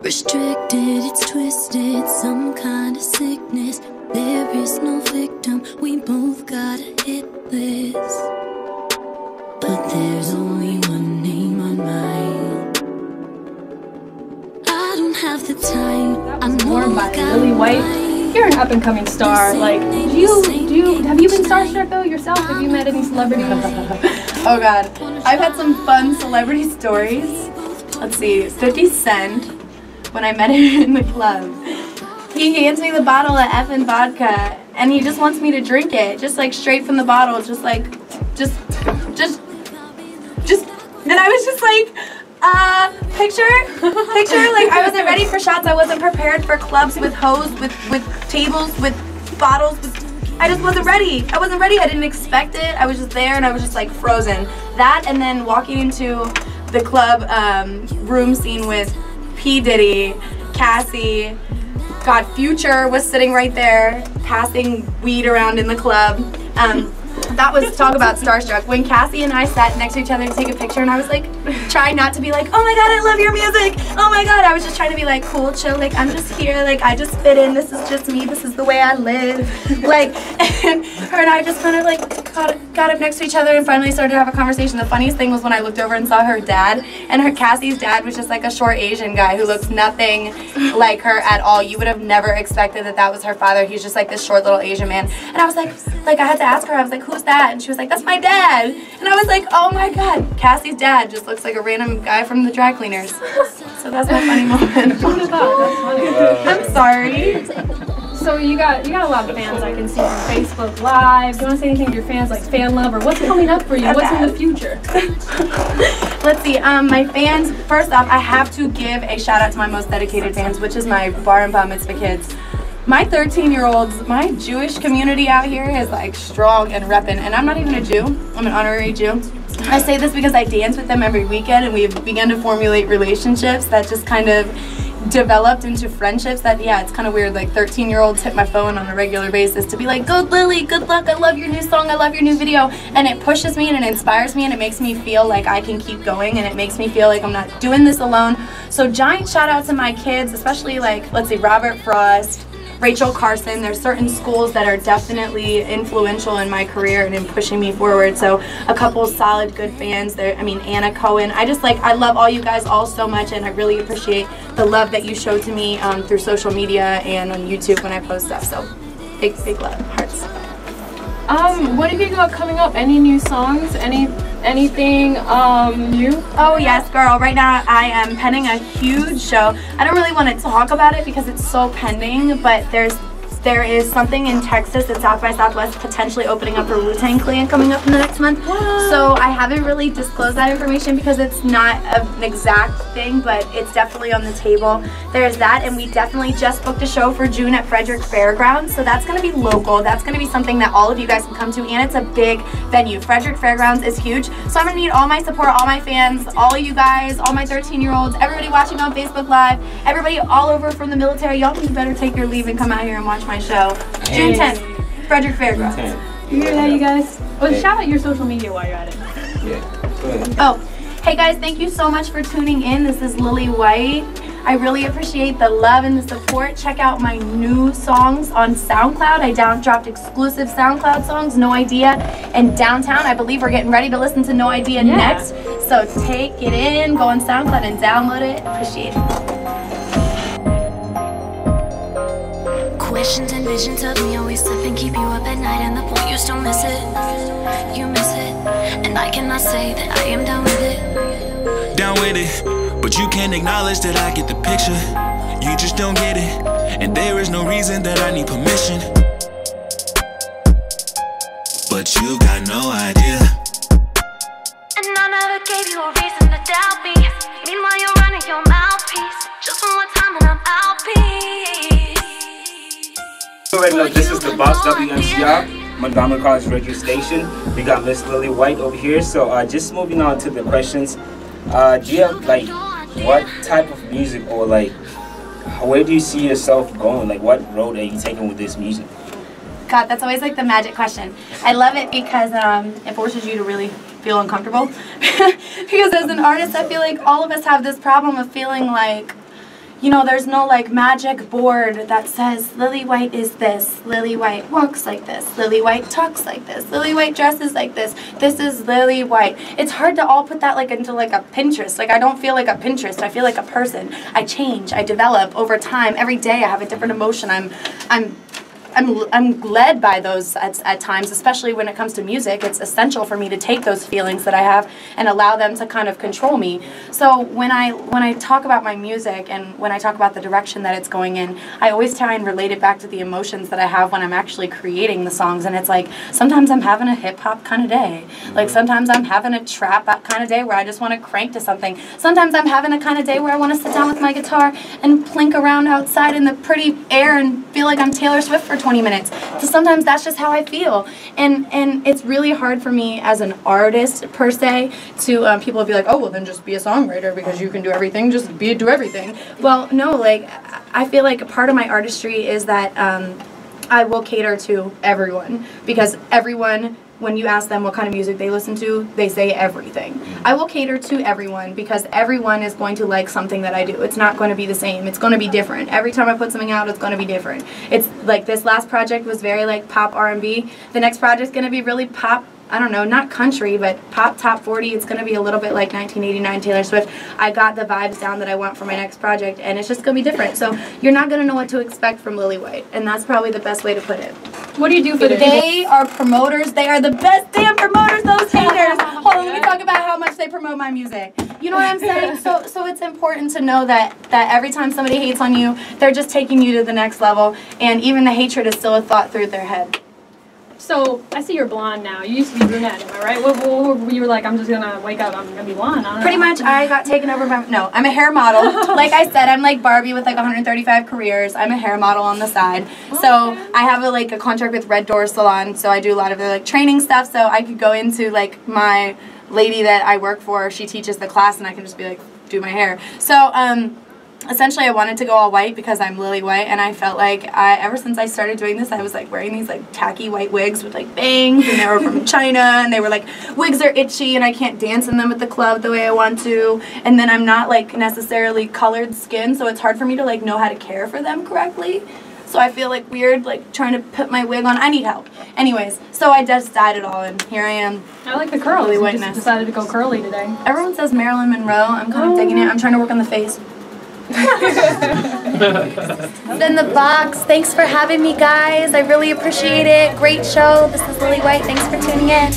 Restricted, it's twisted, some kind of sickness. There is no victim, we both gotta hit this. But there's only one name on mine. I don't have the time. That was Born by Lilly White. You're an up-and-coming star. Like, have you been starstruck though yourself? Have you met any celebrities? Oh God, I've had some fun celebrity stories. Let's see, 50 Cent. When I met him in the club, he hands me the bottle of effing vodka and he just wants me to drink it, just like straight from the bottle, just and I was just like, picture, like I wasn't ready for shots, I wasn't prepared for clubs with hoes, with tables, with bottles, I just wasn't ready. I didn't expect it, I was just there and I was just like frozen. That and then walking into the club room scene with P. Diddy, Cassie, God, Future was sitting right there, passing weed around in the club. That was, talk about starstruck. When Cassie and I sat next to each other to take a picture and I was like, trying not to be like, oh my God, I love your music, oh my God. I was just trying to be like, cool, chill, like I'm just here, like I just fit in, this is just me, this is the way I live. Like, and her and I just kind of like got up next to each other and finally started to have a conversation. The funniest thing was when I looked over and saw her dad, and Cassie's dad was just like a short Asian guy who looks nothing like her at all. You would have never expected that that was her father. He's just like this short little Asian man. And I was like I had to ask her, I was like, who's that? And she was like, that's my dad. And I was like, oh my God, Cassie's dad just looks like a random guy from the dry cleaners. So that's my funny moment. Oh my God, that's funny. I'm sorry. So you got a lot of fans I can see on Facebook Live. Do you want to say anything to your fans, like fan love, or what's coming up for you? What's in the future? Let's see, my fans, first off, I have to give a shout out to my most dedicated fans, which is my bar and bat mitzvah kids. My 13-year-olds, my Jewish community out here is like strong and reppin', and I'm not even a Jew, I'm an honorary Jew. I say this because I dance with them every weekend and we've begun to formulate relationships that just kind of developed into friendships that, yeah, it's kind of weird, like 13-year-olds hit my phone on a regular basis to be like, go Lily, good luck, I love your new song, I love your new video, and it pushes me and it inspires me and it makes me feel like I can keep going and it makes me feel like I'm not doing this alone. So giant shout out to my kids, especially like, let's see, Robert Frost, Rachel Carson. There's certain schools that are definitely influential in my career and in pushing me forward. So a couple solid good fans there. I mean, Anna Cohen. I love all you guys all so much, and I really appreciate the love that you show to me through social media and on YouTube when I post stuff. So big love, hearts. What have you got coming up? Any new songs? Anything new? Oh yes, girl. Right now I am penning a huge show. I don't really want to talk about it because it's so pending, but there is something in Texas at South by Southwest potentially opening up for Wu-Tang Clan coming up in the next month. What? So I haven't really disclosed that information because it's not an exact thing, but it's definitely on the table. There's that, and we definitely just booked a show for June at Frederick Fairgrounds, so that's going to be local. That's going to be something that all of you guys can come to, and it's a big venue. Frederick Fairgrounds is huge, so I'm going to need all my support, all my fans, all of you guys, all my 13-year-olds, everybody watching on Facebook Live, everybody all over from the military. Y'all can better take your leave and come out here and watch my show. June 10th, Frederick Fairgrounds. You hear that, you guys? Well, shout out your social media while you're at it. Yeah, go ahead. Oh, hey guys, thank you so much for tuning in. This is Lilly White. I really appreciate the love and the support. Check out my new songs on SoundCloud. I dropped exclusive SoundCloud songs, No Idea and Downtown. I believe we're getting ready to listen to No Idea next. So take it in, go on SoundCloud and download it. Appreciate it. Questions and visions of me always slip and keep you up at night, and the point you still miss it. You miss it, and I cannot say that I am down with it. Down with it, but you can't acknowledge that I get the picture. You just don't get it, and there is no reason that I need permission. But you got no idea. And I never gave you a reason to doubt me. Meanwhile you're running your mouthpiece. Just one more time and I'm out. already know this is the boss, WMCR, Montgomery College Radio Station. We got Miss Lilly White over here. So just moving on to the questions. Do you have like, what type of music, or like, where do you see yourself going? Like, what road are you taking with this music? God, that's always like the magic question. I love it because it forces you to really feel uncomfortable. Because as an artist, I feel like all of us have this problem of feeling like, you know, there's no like magic board that says Lilly White is this, Lilly White walks like this, Lilly White talks like this, Lilly White dresses like this is Lilly White. It's hard to all put that like into like a Pinterest. Like, I don't feel like a Pinterest, I feel like a person. I change, I develop over time. Every day I have a different emotion. I'm led by those at times, especially when it comes to music. It's essential for me to take those feelings that I have and allow them to kind of control me. So when I talk about my music and when I talk about the direction that it's going in, I always try and relate it back to the emotions that I have when I'm actually creating the songs. And it's like, sometimes I'm having a hip-hop kind of day. Like, sometimes I'm having a trap kind of day where I just want to crank to something. Sometimes I'm having a kind of day where I want to sit down with my guitar and plink around outside in the pretty air and feel like I'm Taylor Swift for 20 minutes. So sometimes that's just how I feel, and it's really hard for me as an artist per se to people will be like, oh, well then just be a songwriter because you can do everything, just do everything. Well, no, like, I feel like a part of my artistry is that I will cater to everyone, because everyone, when you ask them what kind of music they listen to, they say everything. I will cater to everyone because everyone is going to like something that I do. It's not going to be the same. It's going to be different. Every time I put something out, it's going to be different. It's like this last project was very like pop R&B. The next project's going to be really pop, I don't know, not country, but pop top 40. It's going to be a little bit like 1989 Taylor Swift. I got the vibes down that I want for my next project, and it's just going to be different. So you're not going to know what to expect from Lilly White, and that's probably the best way to put it. What do you do for the people? They are promoters. They are the best damn promoters, those haters. Hold on, let me talk about how much they promote my music. You know what I'm saying? So it's important to know that every time somebody hates on you, they're just taking you to the next level, and even the hatred is still a thought through their head. So, I see you're blonde now. You used to be brunette, am I right? What you were like, I'm just going to wake up, I'm going to be blonde. Pretty much, I got taken over by, no, I'm a hair model. Like I said, I'm like Barbie with like 135 careers. I'm a hair model on the side. Okay. So, I have a contract with Red Door Salon, so I do a lot of their like training stuff, so I could go into like my lady that I work for, she teaches the class, and I can just be like, do my hair. So, essentially, I wanted to go all white because I'm Lilly White, and I felt like ever since I started doing this, I was like wearing these like tacky white wigs with like bangs, and they were from China, and they were like, wigs are itchy, and I can't dance in them at the club the way I want to, and then I'm not like necessarily colored skin, so it's hard for me to like know how to care for them correctly. So I feel like weird, like trying to put my wig on. I need help. Anyways, so I just dyed it all, and here I am. I like the curly whiteness. You just decided to go curly today. Everyone says Marilyn Monroe. I'm kind of digging it. I'm trying to work on the face. In the box. Thanks for having me, guys. I really appreciate it. Great show. This is Lilly White. Thanks for tuning in.